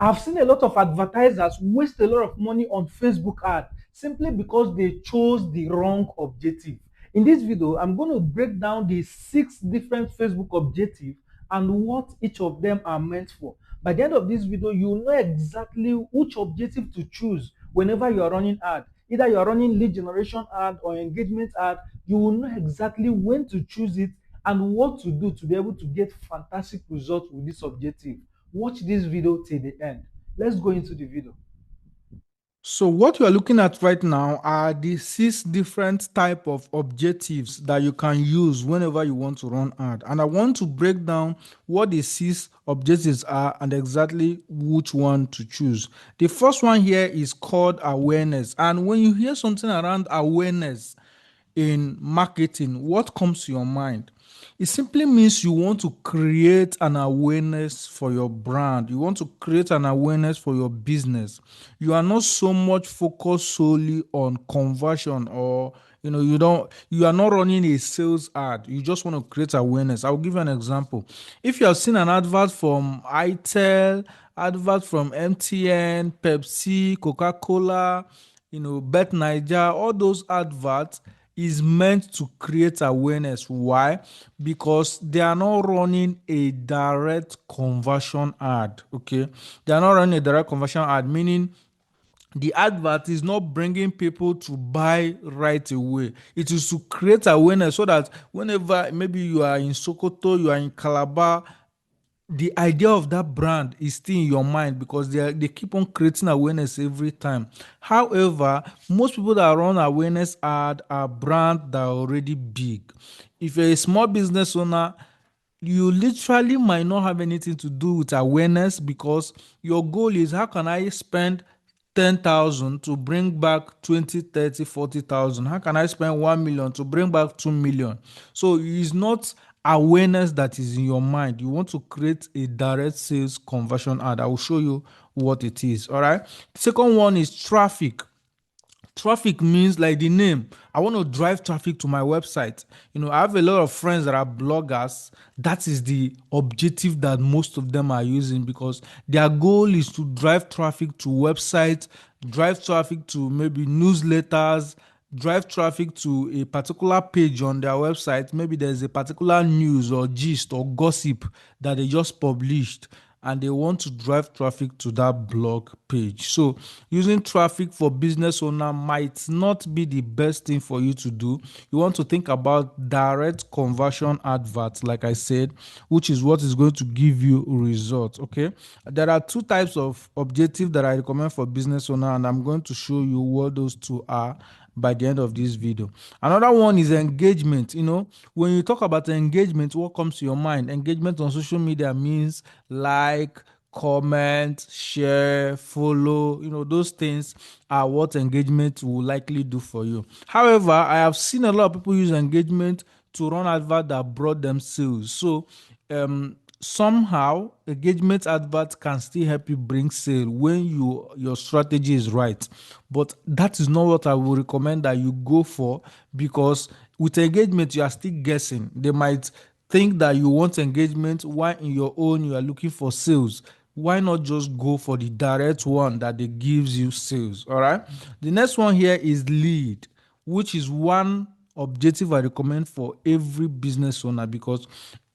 I've seen a lot of advertisers waste a lot of money on Facebook ad simply because they chose the wrong objective. In this video, I'm going to break down the 6 different Facebook objectives and what each of them are meant for. By the end of this video, you'll know exactly which objective to choose whenever you are running ad. Either you are running lead generation ad or engagement ad, you will know exactly when to choose it and what to do to be able to get fantastic results with this objective. Watch this video till the end. Let's go into the video. So what you are looking at right now are the 6 different type of objectives that you can use whenever you want to run ad. And I want to break down what the 6 objectives are and exactly which one to choose. The first one here is called awareness. And when you hear something around awareness in marketing, what comes to your mind? It simply means you want to create an awareness for your brand. You want to create an awareness for your business. You are not so much focused solely on conversion, or you are not running a sales ad. You just want to create awareness. I'll give you an example. If you have seen an advert from itel, advert from mtn, pepsi, coca-cola, bet naija, all those adverts is meant to create awareness. Why? Because they are not running a direct conversion ad. Okay, they are not running a direct conversion ad, meaning the advert is not bringing people to buy right away. It is to create awareness so that whenever maybe you are in Sokoto, you are in Calabar, the idea of that brand is still in your mind because they keep on creating awareness every time. However, most people that run awareness ad are brands that are already big. If you're a small business owner, you literally might not have anything to do with awareness because your goal is, how can I spend 10,000 to bring back 20, 30, 40,000? How can I spend 1 million to bring back 2 million? So it's not awareness that is in your mind. You want to create a direct sales conversion ad. I will show you what it is. All right. The second one is traffic. Traffic means, like the name, I want to drive traffic to my website. I have a lot of friends that are bloggers. That is the objective that most of them are using, because their goal is to drive traffic to websites, drive traffic to maybe newsletters, drive traffic to a particular page on their website. Maybe there's a particular news or gist or gossip that they just published, and they want to drive traffic to that blog page. So using traffic for business owner might not be the best thing for you to do. You want to think about direct conversion adverts, like I said, which is what is going to give you results. Okay, there are 2 types of objectives that I recommend for business owner, and I'm going to show you what those 2 are by the end of this video. Another one is engagement. When you talk about engagement, what comes to your mind? Engagement on social media means like, comment, share, follow. Those things are what engagement will likely do for you. However, I have seen a lot of people use engagement to run advert that brought them sales. So somehow engagement adverts can still help you bring sale when your strategy is right, but that is not what I would recommend that you go for, because with engagement you are still guessing. They might think that you want engagement while in your own you are looking for sales. Why not just go for the direct one that they gives you sales? All right. The next one here is lead, which is one objective I recommend for every business owner, because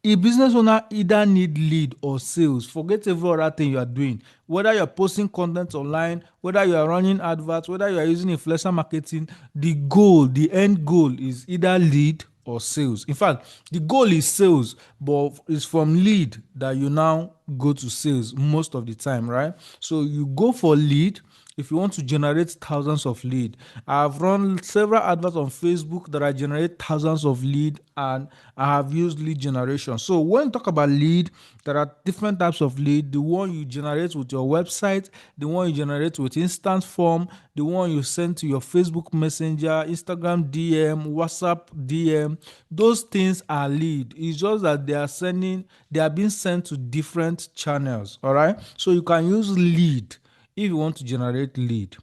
a business owner either need lead or sales. Forget every other thing you are doing. Whether you're posting content online, whether you are running adverts, whether you are using influencer marketing, the end goal is either lead or sales. In fact, the goal is sales, but it's from lead that you now go to sales most of the time, right? So you go for lead if you want to generate thousands of lead. I've run several adverts on Facebook that I generate thousands of lead, and I have used lead generation. So when you talk about lead, there are different types of lead. The one you generate with your website, the one you generate with instant form, the one you send to your Facebook Messenger, Instagram DM, WhatsApp DM. Those things are lead. It's just that they are being sent to different channels. All right. So you can use lead if you want to generate lead.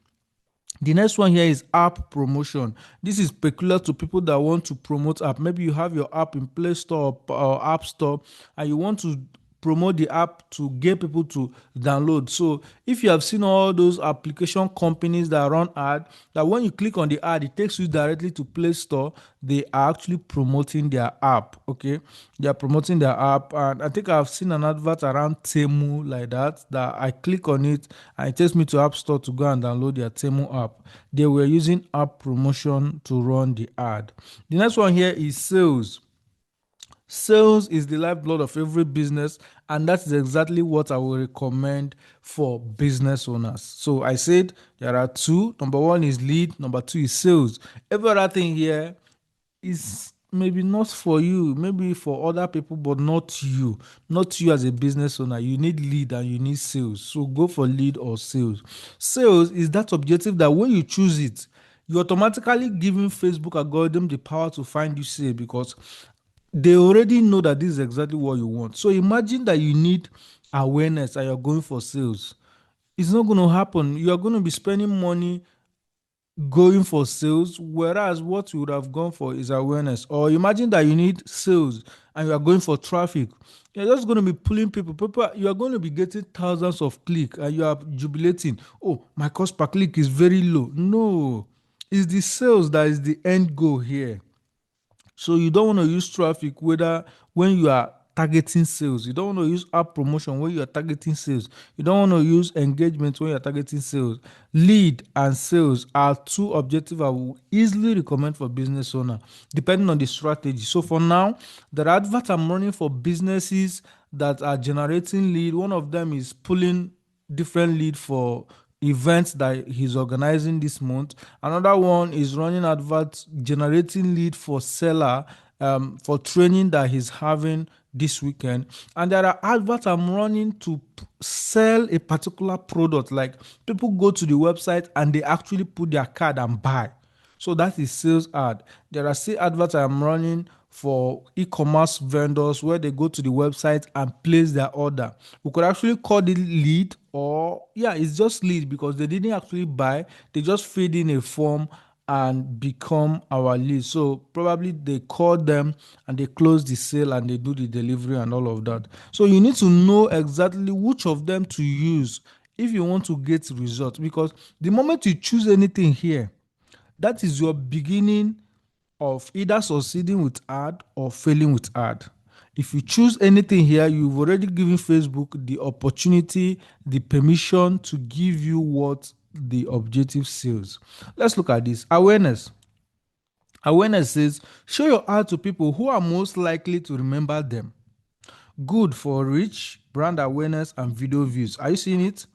The next one here is app promotion. This is peculiar to people that want to promote app. Maybe you have your app in Play Store or App Store, and you want to promote the app to get people to download. So if you have seen all those application companies that run ad, that when you click on the ad, it takes you directly to Play Store, they are actually promoting their app. Okay, they are promoting their app, and I think I've seen an advert around Temu like that. That I click on it and it takes me to App Store to go and download their Temu app. They were using app promotion to run the ad. The next one here is sales. Sales is the lifeblood of every business, and that is exactly what I will recommend for business owners. So I said there are two. Number one is lead, number two is sales. Every other thing here is maybe not for you, maybe for other people, but not you. Not you as a business owner. You need lead and you need sales. So go for lead or sales. Sales is that objective that when you choose it, you automatically giving Facebook algorithm the power to find you sale, because they already know that this is exactly what you want. So imagine that you need awareness and you're going for sales. It's not going to happen. You are going to be spending money going for sales, whereas what you would have gone for is awareness. Or imagine that you need sales and you are going for traffic. You're just going to be pulling people. You are going to be getting thousands of clicks and you are jubilating. Oh, my cost per click is very low. No, it's the sales that is the end goal here. So you don't want to use traffic whether when you are targeting sales. You don't want to use app promotion when you are targeting sales. You don't want to use engagement when you are targeting sales. Lead and sales are two objectives I will easily recommend for business owner, depending on the strategy. So for now, the advert I'm running for businesses that are generating lead. One of them is pulling different lead for events that he's organizing this month. Another one is running adverts generating lead for seller for training that he's having this weekend. And there are adverts I'm running to sell a particular product. Like people go to the website and they actually put their card and buy. So that is sales ad. There are still adverts I'm running for e-commerce vendors where they go to the website and place their order. We could actually call it lead, or yeah, it's just lead because they didn't actually buy. They just filled in a form and become our lead. So probably they call them and they close the sale and they do the delivery and all of that. So you need to know exactly which of them to use if you want to get results, because the moment you choose anything here, that is your beginning of either succeeding with ad or failing with ad. If you choose anything here, you've already given Facebook the opportunity, the permission to give you what the objective says. Let's look at this. Awareness. Awareness says, show your ad to people who are most likely to remember them. Good for reach, brand awareness, and video views. Are you seeing it?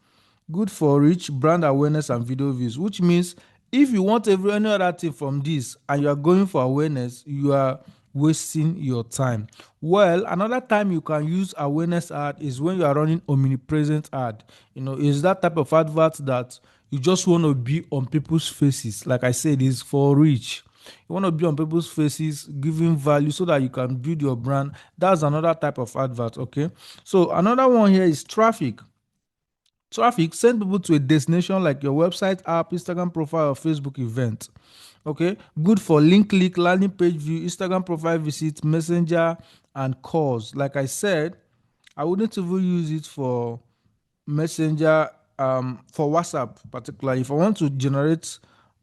Good for reach, brand awareness, and video views, which means if you want any other thing from this and you are going for awareness, you are wasting your time. Well, another time you can use awareness ad is when you are running omnipresent ad. Is that type of advert that you just want to be on people's faces. Like I said, is for reach. You want to be on people's faces, giving value so that you can build your brand. That's another type of advert. Okay. So another one here is traffic. Traffic, send people to a destination like your website, app, Instagram profile, or Facebook event. Okay, good for link click, landing page view, Instagram profile visit, messenger, and calls. Like I said, I wouldn't even use it for messenger, for WhatsApp particularly. If I want to generate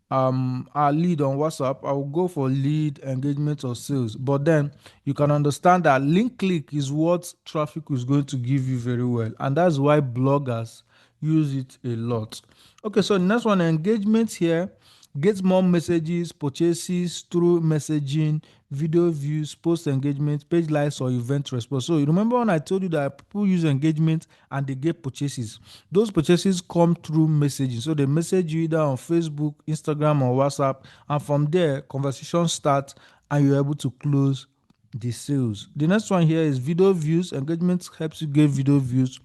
a lead on WhatsApp, I will go for lead, engagement, or sales. But then you can understand that link click is what traffic is going to give you very well, and that's why bloggers use it a lot. Okay, so the next one, engagement here. Get more messages, purchases through messaging, video views, post engagement, page likes, or event response. So you remember when I told you that people use engagement and they get purchases? Those purchases come through messaging. So they message you either on Facebook, Instagram, or WhatsApp, and from there, conversation starts and you're able to close the sales. The next one here is video views. Engagement helps you get video views,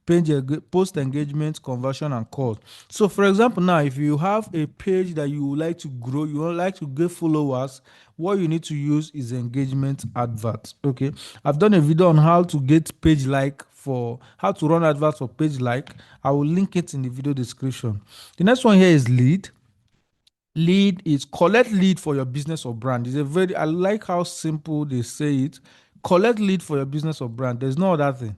page post engagement, conversion, and calls. So for example, now if you have a page that you would like to grow, you would like to get followers, what you need to use is engagement adverts. Okay, I've done a video on how to get page like, for how to run adverts for page like. I will link it in the video description. The next one here is lead. Lead is collect lead for your business or brand. I like how simple they say it. Collect lead for your business or brand. There's no other thing.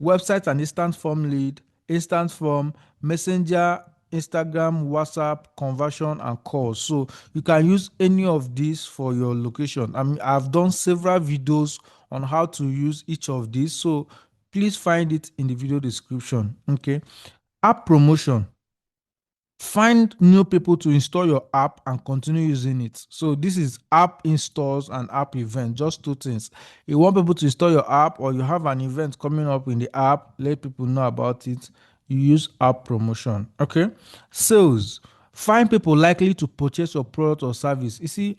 website and instant form lead, instant form, messenger, Instagram, WhatsApp, conversion, and calls. So you can use any of these for your location. I mean, I've done several videos on how to use each of these. So please find it in the video description. Okay. App promotion. Find new people to install your app and continue using it. So this is app installs and app event, just two things. You want people to install your app, or you have an event coming up in the app, let people know about it. You use app promotion. Okay. Sales. Find people likely to purchase your product or service. You see,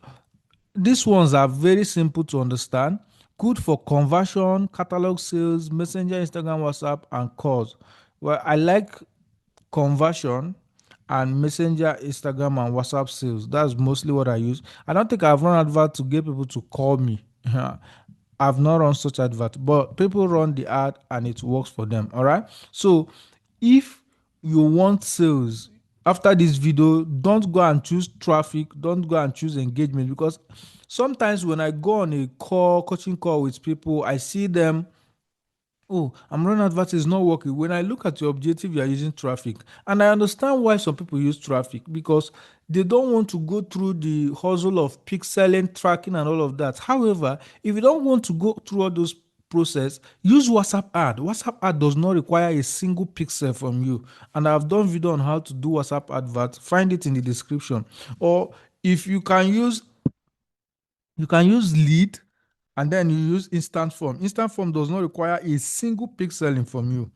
these ones are very simple to understand, good for conversion, catalog sales, messenger, Instagram, WhatsApp, and calls. Well, I like conversion and messenger, Instagram, and WhatsApp sales. That's mostly what I use. I don't think I've run advert to get people to call me. I've not run such advert, but people run the ad and it works for them. All right. So if you want sales after this video, don't go and choose traffic, don't go and choose engagement, because sometimes when I go on a coaching call with people, I see them, oh, I'm running advert is not working. When I look at your objective, you are using traffic. And I understand why some people use traffic, because they don't want to go through the hustle of pixeling, tracking, and all of that. However, if you don't want to go through all those process, use WhatsApp ad. WhatsApp ad does not require a single pixel from you. And I've done video on how to do WhatsApp advert. Find it in the description. Or if you can use lead, and then you use instant form. Instant form does not require a single pixeling from you.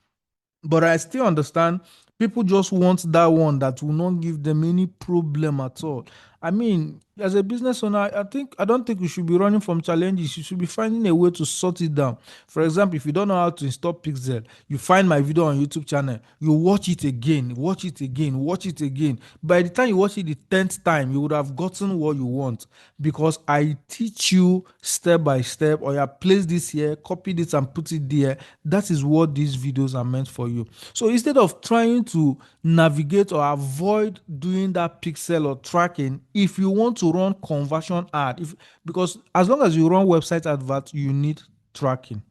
But I still understand people just want that one that will not give them any problem at all. I mean, as a business owner, I don't think you should be running from challenges. You should be finding a way to sort it down. For example, if you don't know how to install Pixel, you find my video on YouTube channel, you watch it again, watch it again, watch it again. By the time you watch it the 10th time, you would have gotten what you want, because I teach you step by step. Or you place this here, copy this and put it there. That is what these videos are meant for you. So instead of trying to navigate or avoid doing that pixel or tracking, if you want to run conversion ad, because as long as you run website advert, you need tracking.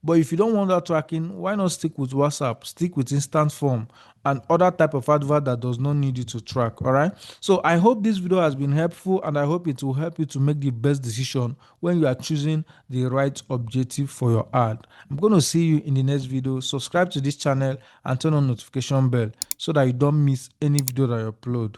But if you don't want that tracking, why not stick with WhatsApp, stick with instant form and other type of advert that does not need you to track. All right. So I hope this video has been helpful, and I hope it will help you to make the best decision when you are choosing the right objective for your ad. I'm going to see you in the next video. Subscribe to this channel and turn on notification bell so that you don't miss any video that I upload.